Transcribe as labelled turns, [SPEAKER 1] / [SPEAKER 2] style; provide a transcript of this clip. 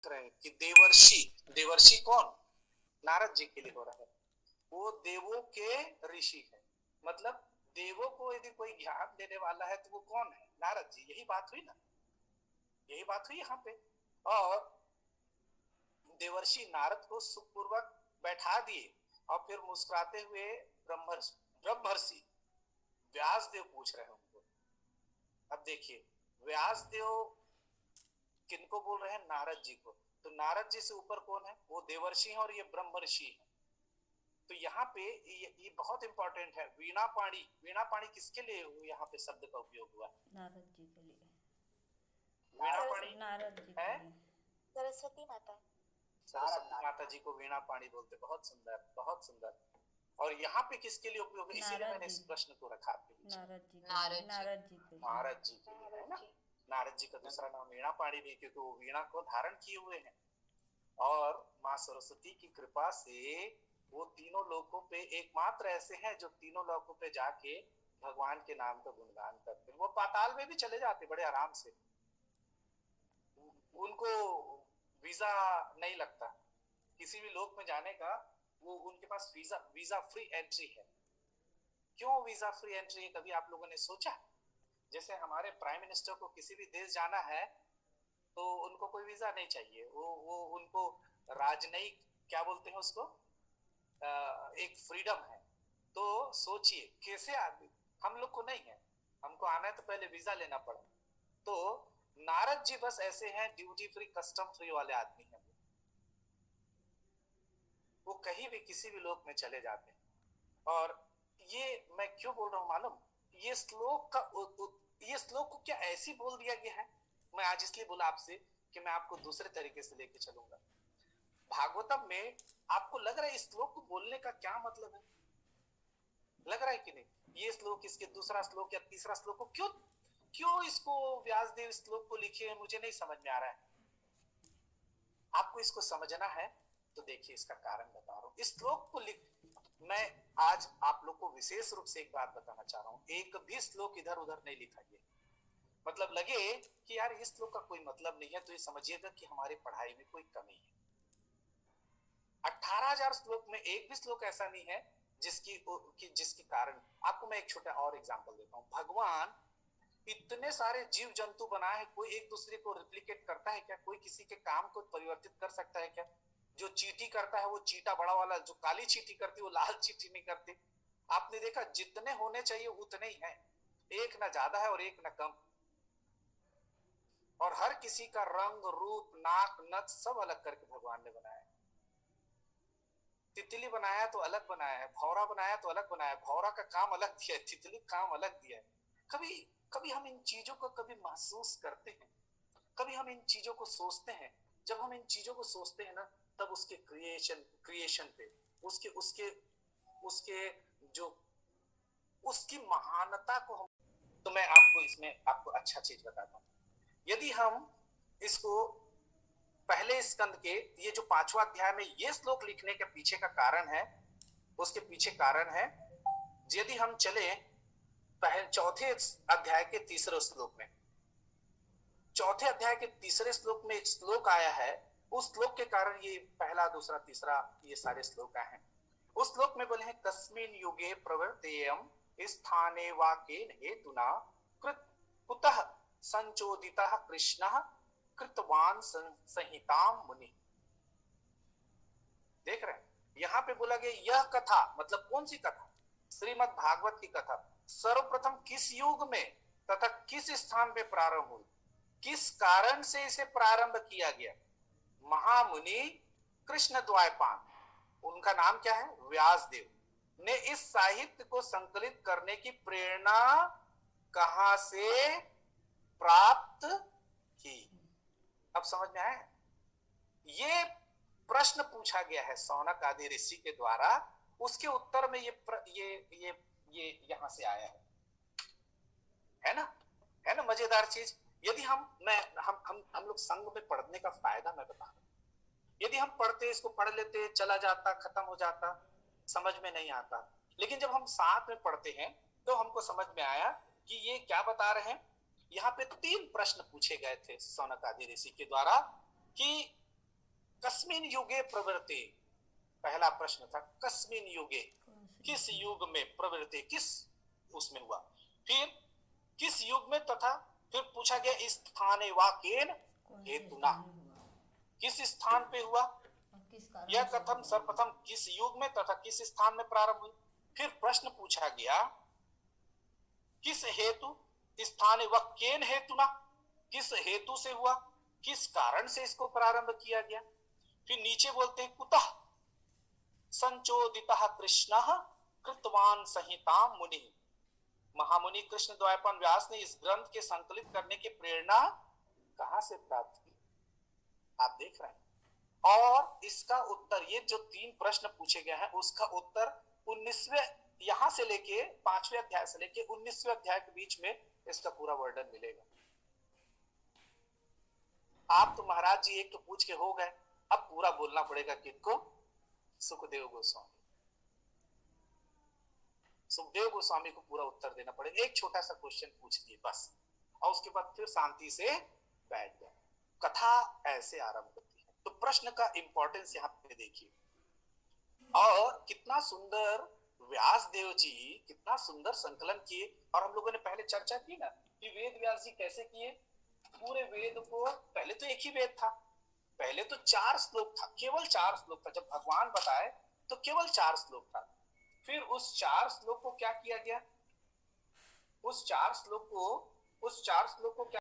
[SPEAKER 1] रहे कि देवर्षि, देवर्षि कौन, नारद जी के लिए हो रहा है। वो देवों के ऋषि है, मतलब देवों को यदि कोई ज्ञान देने वाला है तो वो कौन है, नारद जी। यही बात हुई ना, यही बात हुई यहाँ पे। और देवर्षि नारद को सुखपूर्वक बैठा दिए और फिर मुस्कुराते हुए ब्रह्मर्षि व्यास देव पूछ रहे हैं उनको। अब देखिए व्यास देव किनको बोल रहे हैं, नारद जी को। तो नारद जी से ऊपर कौन है, वो देवर्षि है और ये ब्रह्मर्षि है। तो यहाँ पे ये बहुत इंपॉर्टेंट है। वीणा पाणी, वीणा पाणी किसके लिए यहाँ पे शब्द का उपयोग हुआ,
[SPEAKER 2] नारद जी के लिए।
[SPEAKER 1] वीणा पाणी
[SPEAKER 2] नारद जी
[SPEAKER 1] है,
[SPEAKER 2] के लिए।
[SPEAKER 3] सरस्वती माता।
[SPEAKER 1] सरस्वती माता जी को वीणा पाणी बोलते। बहुत सुंदर, बहुत सुंदर। और यहाँ पे किसके लिए उपयोग है, इसीलिए मैंने इस प्रश्न को रखा आपके बीच।
[SPEAKER 2] नारद जी के लिए। नारद जी के लिए।
[SPEAKER 1] नारद जी के लिए है ना। नारद जी का दूसरा नाम वीणा पाणी भी, क्योंकि वो वीणा को धारण किए हुए हैं। और माँ सरस्वती की कृपा से वो तीनों लोकों पे एकमात्र ऐसे हैं जो तीनों लोकों पे जाके भगवान के नाम का गुणगान करते हैं। वो पाताल में भी चले जाते बड़े आराम से, उनको वीजा नहीं लगता किसी भी लोक में जाने का। वो उनके पास वीजा फ्री एंट्री है। क्यों वीजा फ्री एंट्री है, कभी आप लोगों ने सोचा? जैसे हमारे प्राइम मिनिस्टर को किसी भी देश जाना है तो उनको कोई वीजा नहीं चाहिए, वो उनको राजनयिक क्या बोलते हैं उसको, एक फ्रीडम है। तो सोचिए कैसे आदमी, हम लोग को नहीं है, हमको आना है तो पहले वीजा लेना पड़ा। तो नारद जी बस ऐसे हैं, ड्यूटी फ्री कस्टम फ्री वाले आदमी हैं। वो कहीं भी किसी भी लोक में चले जाते हैं। और ये मैं क्यों बोल रहा हूँ मालूम, ये श्लोक का ये श्लोक को क्या ऐसी बोल दिया गया है, मैं आज इसलिए बोला आपसे कि मैं आपको दूसरे तरीके से लेके चलूंगा। भागवतम में आपको लग रहा है इस श्लोक को बोलने का क्या मतलब है, लग रहा है कि नहीं? ये श्लोक, इसके दूसरा श्लोक या तीसरा श्लोक को क्यों क्यों इसको व्यासदेव श्लोक को लिखे हैं, मुझे नहीं समझ में आ रहा है। आपको इसको समझना है तो देखिए इसका कारण बता रहा हूं। इस श्लोक को लिख, मैं आज आप लोग को विशेष रूप से एक बात बताना चाह रहा हूं, एक भी श्लोक इधर उधर नहीं लिखा गया। मतलब लगे कि यार इस श्लोक का कोई मतलब नहीं है तो ये समझिएगा कि हमारी पढ़ाई में कोई कमी है। 18,000 श्लोक में एक भी श्लोक ऐसा नहीं है जिसके कारण। आपको मैं एक छोटा और एग्जांपल देता हूं। भगवान इतने सारे जीव जंतु बनाए हैं, कोई एक दूसरे को रिप्लिकेट करता है क्या? कोई किसी के काम को परिवर्तित कर सकता है क्या? जो चींटी करता है वो चींटा बड़ा वाला, जो काली चींटी करती है वो लाल चींटी नहीं करती। आपने देखा जितने होने चाहिए उतने ही हैं, एक ना ज्यादा है और एक ना कम। और हर किसी का रंग रूप नाक नक सब अलग करके भगवान ने बनाया है। तितली बनाया तो अलग बनाया है, भौरा बनाया तो अलग बनाया है। भौरा का काम अलग दिया है, तितली काम अलग दिया है। कभी कभी हम इन चीजों को कभी महसूस करते हैं, कभी हम इन चीजों को सोचते हैं? जब हम इन चीजों को सोचते हैं ना, तब उसके क्रिएशन पे, उसके उसके उसके जो उसकी महानता को हम, तो मैं आपको इसमें आपको अच्छा चीज बताता हूँ। यदि हम इसको पहले स्कंद के ये जो 5वां अध्याय में ये श्लोक लिखने के पीछे का कारण है, उसके पीछे कारण है, यदि हम चले पहले चौथे अध्याय के तीसरे श्लोक में, चौथे अध्याय के तीसरे श्लोक में एक श्लोक आया है। उस श्लोक के कारण ये पहला दूसरा तीसरा ये सारे श्लोक आए हैं। उस श्लोक में बोले हैं कस्मिन युगे प्रवर्तेयम स्थाने वाकेन हेतुना कुतः संचोदितः कृष्णः कृतवान संहिताम मुनि। देख रहे हैं यहाँ पे बोला गया यह कथा, मतलब कौन सी कथा? श्रीमद् भागवत की कथा सर्वप्रथम किस युग में तथा किस स्थान पे प्रारंभ हुई, किस कारण से इसे प्रारंभ किया गया? महामुनि कृष्ण द्वैपायन, उनका नाम क्या है, व्यासदेव, ने इस साहित्य को संकलित करने की प्रेरणा कहां से प्राप्त की? अब समझ में आया? ये प्रश्न पूछा गया है सौनक आदि ऋषि के द्वारा, उसके उत्तर में ये यहां से आया है ना? है ना मजेदार चीज? यदि हम लोग संघ में पढ़ने का फायदा मैं बता रहा हूं। यदि हम पढ़ते, इसको पढ़ लेते, चला जाता, खत्म हो जाता, समझ में नहीं आता। लेकिन जब हम साथ में पढ़ते हैं तो हमको समझ में आया कि ये क्या बता रहे हैं। यहाँ पे 3 प्रश्न पूछे गए थे सौनक आदि ऋषि के द्वारा कि कस्मिन युगे प्रवृत्ते, पहला प्रश्न था कस्मिन युगे, किस युग में, प्रवृत्ति किस उसमें हुआ, फिर किस युग में, तथा फिर पूछा गया स्थाने वा केन हेतुना, किस स्थान पे हुआ, यह कथम सर्वप्रथम किस युग में तथा किस स्थान में प्रारंभ हुई। फिर प्रश्न पूछा गया किस हेतु, स्थाने व केन हेतुना, किस हेतु से हुआ, किस कारण से इसको प्रारंभ किया गया। फिर नीचे बोलते हैं कुतः संचोदितः कृष्णः कृतवान संहिताम मुनि, महामुनि कृष्ण द्वैपायन व्यास ने इस ग्रंथ के संकलित करने की प्रेरणा कहां से प्राप्त की, आप देख रहे हैं। और इसका उत्तर, ये जो 3 प्रश्न पूछे गए हैं उसका उत्तर 19वें, यहां से लेके 5वें अध्याय से लेके 19वें अध्याय के बीच में इसका पूरा वर्णन मिलेगा। आप तो महाराज जी एक तो पूछ के हो गए, अब पूरा बोलना पड़ेगा किनको, सुखदेव गोस्वामी, सुखदेव गोस्वामी को पूरा उत्तर देना पड़ेगा। एक छोटा सा क्वेश्चन पूछ दिए बस, और उसके बाद फिर शांति से बैठ जाए, कथा ऐसे आरंभ होती है। तो प्रश्न का इंपॉर्टेंस यहाँ पे देखिए, और कितना सुंदर व्यास देव जी कितना सुंदर संकलन किए। और हम लोगों ने पहले चर्चा की ना कि वेद व्यास जी कैसे किए, पूरे वेद को, पहले तो एक ही वेद था, पहले तो 4 श्लोक था, केवल 4 श्लोक था, जब भगवान बताए तो केवल 4 श्लोक था। फिर उस 4 श्लोक को क्या किया गया, उस 4 श्लोक को क्या